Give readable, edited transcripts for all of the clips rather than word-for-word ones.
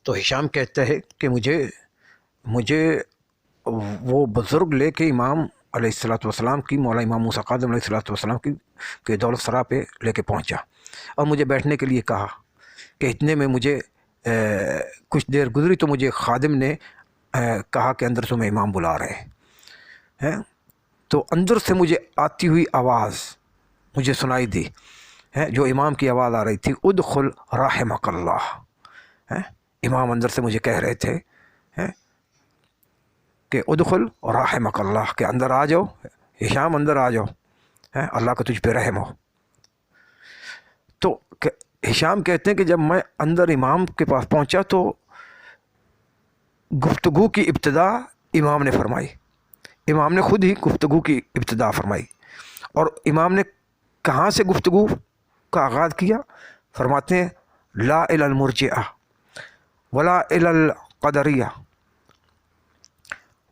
تو ہشام کہتا ہے کہ مجھے وہ بزرگ لے کے امام علیہ الصلوۃ والسلام کی، مولا امام موسیٰ کاظم علیہ الصلوۃ والسلام کی دولت سرا پہ لے کے پہنچا اور مجھے بیٹھنے کے لیے کہا کہ اتنے میں مجھے کچھ دیر گزری تو مجھے خادم نے کہا کہ اندر تمہیں امام بلا رہے ہیں۔ تو اندر سے مجھے آتی ہوئی آواز مجھے سنائی دی، جو امام کی آواز آ رہی تھی، ادخل رحمک اللہ۔ امام اندر سے مجھے کہہ رہے تھے کہ ادخل رحمک اللہ، کہ اندر آ جاؤ ہشام، اندر آ جاؤ، اللہ کا تجھ پہ رحم ہو۔ تو ہشام کہتے ہیں کہ جب میں اندر امام کے پاس پہنچا تو گفتگو کی ابتدا امام نے فرمائی، امام نے خود ہی گفتگو کی ابتدا فرمائی۔ اور امام نے کہاں سے گفتگو کا آغاز کیا؟ فرماتے ہیں لا الی المرجئہ ولا الی القدریہ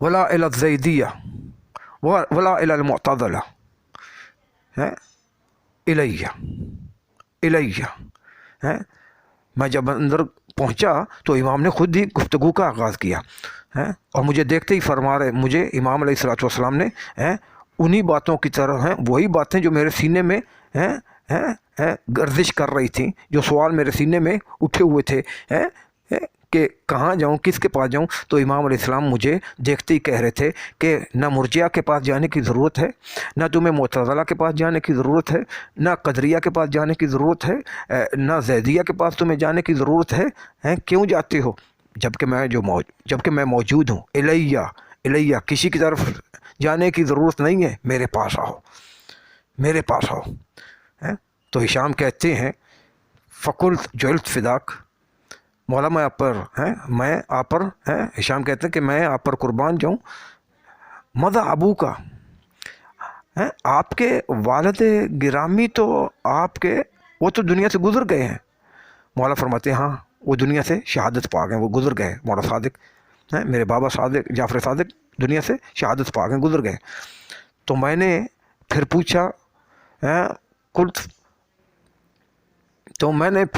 ولا الی الزیدیہ ولا الی المعتزلہ، الیہ۔ میں جب اندر پہنچا تو امام نے خود ہی گفتگو کا آغاز کیا، اور مجھے دیکھتے ہی فرما رہے، مجھے امام علیہ الصلوۃ والسلام نے انہی باتوں کی طرح وہی باتیں جو میرے سینے میں گردش کر رہی تھیں، جو سوال میرے سینے میں اٹھے ہوئے تھے کہ کہاں جاؤں، کس کے پاس جاؤں، تو امام علیہ السلام مجھے دیکھتے ہی کہہ رہے تھے کہ نہ مرجیہ کے پاس جانے کی ضرورت ہے، نہ تمہیں معتزلہ کے پاس جانے کی ضرورت ہے، نہ قدریہ کے پاس جانے کی ضرورت ہے، نہ زیدیہ کے پاس تمہیں جانے کی ضرورت ہے۔ کیوں جاتے ہو جبکہ میں موجود ہوں؟ الیہ، کسی کی طرف جانے کی ضرورت نہیں ہے، میرے پاس آؤ، میرے پاس آؤ۔ تو ہشام کہتے ہیں فقلت جعلت فداک، مولا میں آپ پر ہشام کہتے ہیں کہ میں آپ پر قربان جاؤں۔ مضى ابوک، آپ کے والد گرامی تو وہ تو دنیا سے گزر گئے ہیں۔ مولا فرماتے ہیں ہاں، وہ دنیا سے شہادت پا گئے، وہ گزر گئے۔ مولا صادق، میرے بابا صادق، جعفر صادق دنیا سے شہادت پا گئے، گزر گئے۔ تو میں نے پھر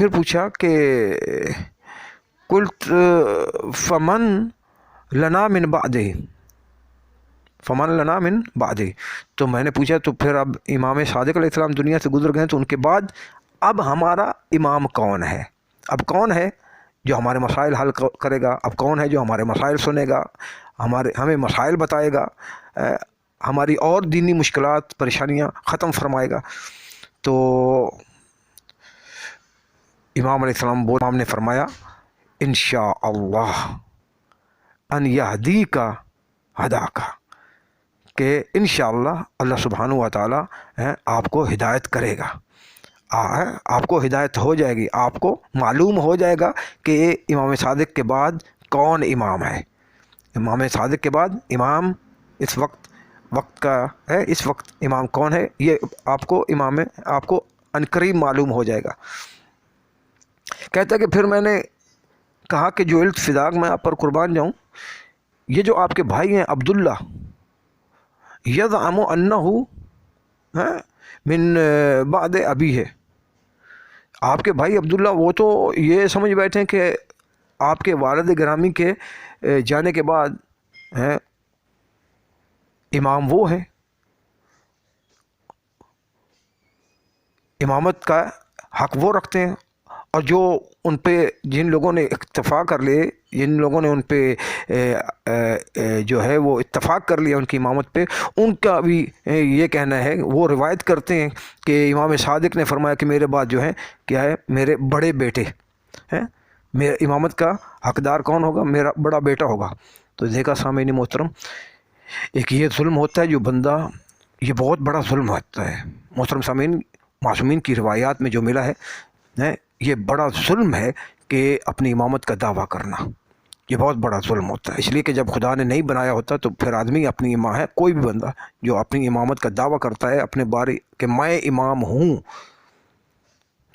پوچھا کہ قلت فمن لنا من بعدہ، تو میں نے پوچھا تو پھر اب امام صادق علیہ السلام دنیا سے گزر گئے تو ان کے بعد اب ہمارا امام کون ہے؟ اب کون ہے جو ہمارے مسائل حل کرے گا؟ اب کون ہے جو ہمارے مسائل سنے گا، ہمیں مسائل بتائے گا، ہماری اور دینی مشکلات پریشانیاں ختم فرمائے گا؟ تو امام علیہ السلام نے فرمایا انشاء اللہ ان یہدیک ہداک، کہ انشاءاللہ اللہ سبحانہ و تعالیٰ آپ کو ہدایت کرے گا، آپ کو ہدایت ہو جائے گی، آپ کو معلوم ہو جائے گا کہ امام صادق کے بعد کون امام ہے۔ امام صادق کے بعد امام اس وقت امام کون ہے، یہ آپ کو عنقریب معلوم ہو جائے گا۔ کہتا ہے کہ پھر میں نے کہا کہ جو فداک، میں آپ پر قربان جاؤں، یہ جو آپ کے بھائی ہیں عبداللہ، یزعم انہ من بعد ابی ہے، آپ کے بھائی عبداللہ وہ تو یہ سمجھ بیٹھے ہیں کہ آپ کے والد گرامی کے جانے کے بعد امام وہ ہے، امامت کا حق وہ رکھتے ہیں، اور جو ان پہ جن لوگوں نے اکتفا کر لیے، جن لوگوں نے ان پہ جو ہے وہ اتفاق کر لیا ان کی امامت پہ، ان کا بھی یہ کہنا ہے، وہ روایت کرتے ہیں کہ امام صادق نے فرمایا کہ میرے بعد جو ہے کیا ہے، میرے بڑے بیٹے ہیں، میرے امامت کا حقدار کون ہوگا؟ میرا بڑا بیٹا ہوگا۔ تو دیکھا سامعین محترم، ایک یہ ظلم ہوتا ہے جو بندہ، یہ بہت بڑا ظلم ہوتا ہے محترم سامعین، معصومین کی روایات میں جو ملا ہے، یہ بڑا ظلم ہے کہ اپنی امامت کا دعویٰ کرنا، یہ بہت بڑا ظلم ہوتا ہے، اس لیے کہ جب خدا نے نہیں بنایا ہوتا تو پھر آدمی اپنی کوئی بھی بندہ جو اپنی امامت کا دعویٰ کرتا ہے اپنے بارے کہ میں امام ہوں،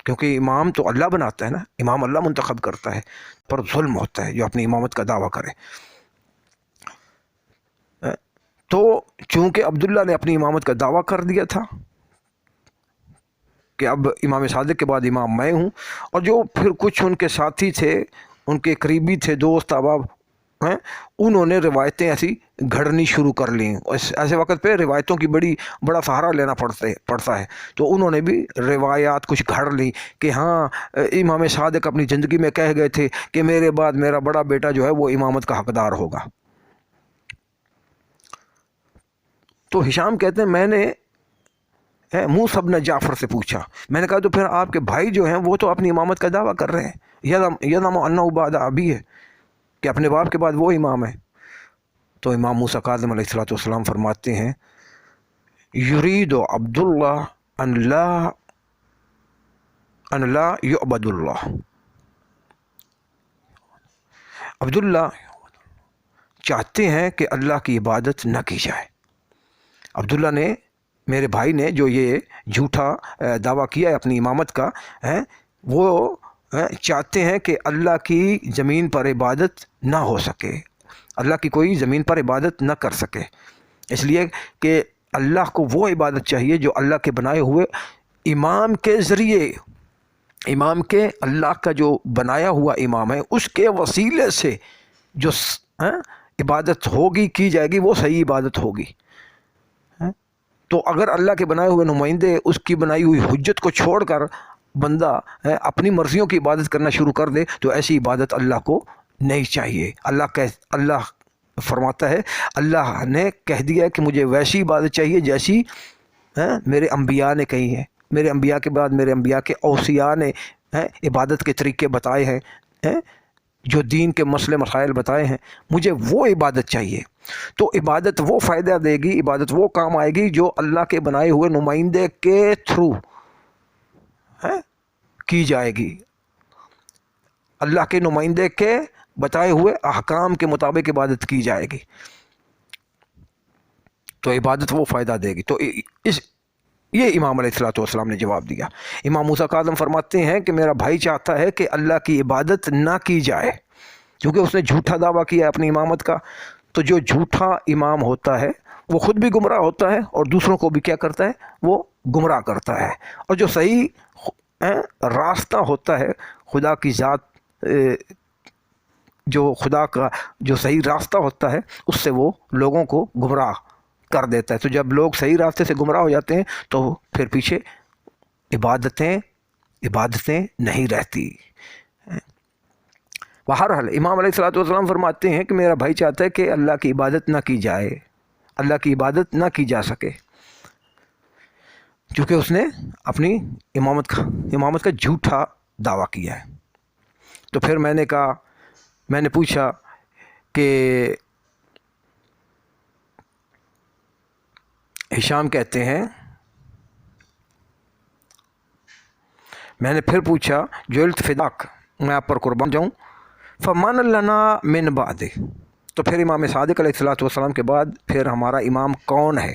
کیونکہ امام تو اللہ بناتا ہے نا، امام اللہ منتخب کرتا ہے، پر ظلم ہوتا ہے جو اپنی امامت کا دعویٰ کرے۔ تو چونکہ عبداللہ نے اپنی امامت کا دعویٰ کر دیا تھا کہ اب امام صادق کے بعد امام میں ہوں، اور جو پھر کچھ ان کے ساتھی تھے ان کے قریبی تھے دوست احباب ہیں، انہوں نے روایتیں ایسی گھڑنی شروع کر لیں. ایسے وقت پہ روایتوں کی بڑا سہارا لینا پڑتا ہے. تو انہوں نے بھی روایات کچھ گھڑ لی کہ ہاں امام صادق اپنی زندگی میں کہہ گئے تھے کہ میرے بعد میرا بڑا بیٹا جو ہے وہ امامت کا حقدار ہوگا. تو ہشام کہتے ہیں میں نے موسیٰ بن جعفر سے پوچھا، میں نے کہا تو پھر آپ کے بھائی جو ہیں وہ تو اپنی امامت کا دعویٰ کر رہے ہیں، یزعم انہ بعد ابی ہے کہ اپنے باپ کے بعد وہ امام ہے. تو امام موسیٰ کاظم علیہ الصلوۃ والسلام فرماتے ہیں یرید عبداللہ ان لا یعبد اللہ. عبداللہ چاہتے ہیں کہ اللہ کی عبادت نہ کی جائے. عبداللہ نے، میرے بھائی نے جو یہ جھوٹا دعویٰ کیا ہے اپنی امامت کا، وہ چاہتے ہیں کہ اللہ کی زمین پر عبادت نہ ہو سکے، اللہ کی کوئی زمین پر عبادت نہ کر سکے، اس لیے کہ اللہ کو وہ عبادت چاہیے جو اللہ کے بنائے ہوئے امام کے ذریعے، امام کے، اللہ کا جو بنایا ہوا امام ہے اس کے وسیلے سے جو عبادت ہوگی کی جائے گی وہ صحیح عبادت ہوگی. تو اگر اللہ کے بنائے ہوئے نمائندے اس کی بنائی ہوئی حجت کو چھوڑ کر بندہ اپنی مرضیوں کی عبادت کرنا شروع کر دے تو ایسی عبادت اللہ کو نہیں چاہیے. اللہ فرماتا ہے، اللہ نے کہہ دیا کہ مجھے ویسی عبادت چاہیے جیسی میرے انبیاء نے کہی ہے، میرے انبیاء کے بعد میرے انبیاء کے اوصیاء نے عبادت کے طریقے بتائے ہیں، جو دین کے مسئلے مسائل بتائے ہیں، مجھے وہ عبادت چاہیے. تو عبادت وہ فائدہ دے گی، عبادت وہ کام آئے گی جو اللہ کے بنائے ہوئے نمائندے کے تھرو کی جائے گی، اللہ کے نمائندے کے بتائے ہوئے احکام کے مطابق عبادت کی جائے گی تو عبادت وہ فائدہ دے گی. تو یہ امام علیہ الصلوۃ والسلام نے جواب دیا. امام موسیٰ کاظم فرماتے ہیں کہ میرا بھائی چاہتا ہے کہ اللہ کی عبادت نہ کی جائے کیونکہ اس نے جھوٹا دعویٰ کیا ہے اپنی امامت کا. تو جو جھوٹا امام ہوتا ہے وہ خود بھی گمراہ ہوتا ہے اور دوسروں کو بھی کیا کرتا ہے، وہ گمراہ کرتا ہے. اور جو صحیح راستہ ہوتا ہے خدا کی ذات، جو خدا کا جو صحیح راستہ ہوتا ہے اس سے وہ لوگوں کو گمراہ کر دیتا ہے. تو جب لوگ صحیح راستے سے گمراہ ہو جاتے ہیں تو پھر پیچھے عبادتیں نہیں رہتی. بہرحال امام علیہ الصلوۃ والسلام فرماتے ہیں کہ میرا بھائی چاہتا ہے کہ اللہ کی عبادت نہ کی جائے، اللہ کی عبادت نہ کی جا سکے کیونکہ اس نے اپنی امامت کا جھوٹا دعویٰ کیا ہے. تو پھر میں نے پوچھا کہ ہشام کہتے ہیں، میں نے پھر پوچھا جعلت فداک، میں آپ پر قربان جاؤں، فمن لنا من بعد. تو پھر امام صادق علیہ الصلوۃ والسلام کے بعد پھر ہمارا امام کون ہے؟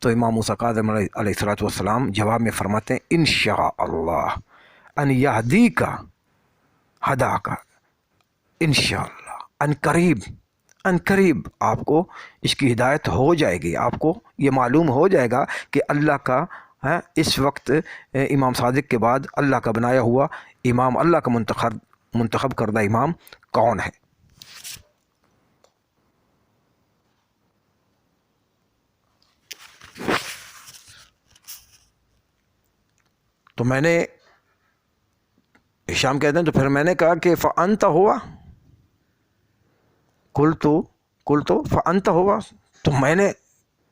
تو امام موسیٰ کاظم علیہ الصلوۃ والسلام جواب میں فرماتے ہیں انشاء اللہ ان یہدیک ہداک، انشاء اللہ ان قریب آپ کو اس کی ہدایت ہو جائے گی. آپ کو یہ معلوم ہو جائے گا کہ اللہ کا اس وقت امام صادق کے بعد اللہ کا بنایا ہوا امام، اللہ کا منتخب کردہ امام کون ہے. تو میں نے، ہشام کہتے ہیں تو پھر میں نے کہا کہ فأنت ہوا، قلت فأنت ہوا. تو میں نے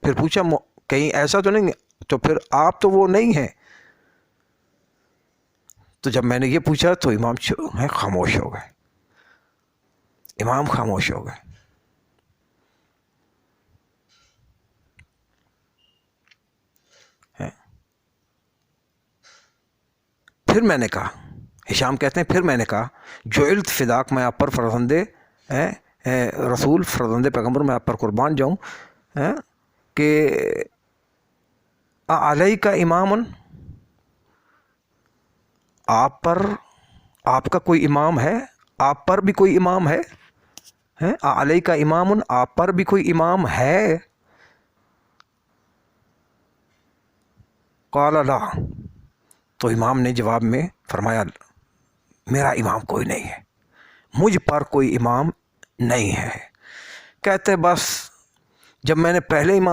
پھر پوچھا کہیں ایسا تو نہیں، تو پھر آپ تو وہ نہیں ہیں. تو جب میں نے یہ پوچھا تو امام خاموش ہو گئے، امام خاموش ہو گئے. پھر میں نے کہا، ہشام کہتے ہیں پھر میں نے کہا جعلت فداک، میں آپ پر فرزند رسول، فرزند پیغمبر، میں آپ پر قربان جاؤں کہ علیہ کا امام، آپ کا کوئی امام ہے، آپ پر بھی کوئی امام ہے، علیہ کا امام، آپ پر بھی کوئی امام ہے. قال لا. تو امام نے جواب میں فرمایا میرا امام کوئی نہیں ہے. مجھ پر کوئی امام نہیں ہے۔ کہتے بس جب میں نے پہلے امام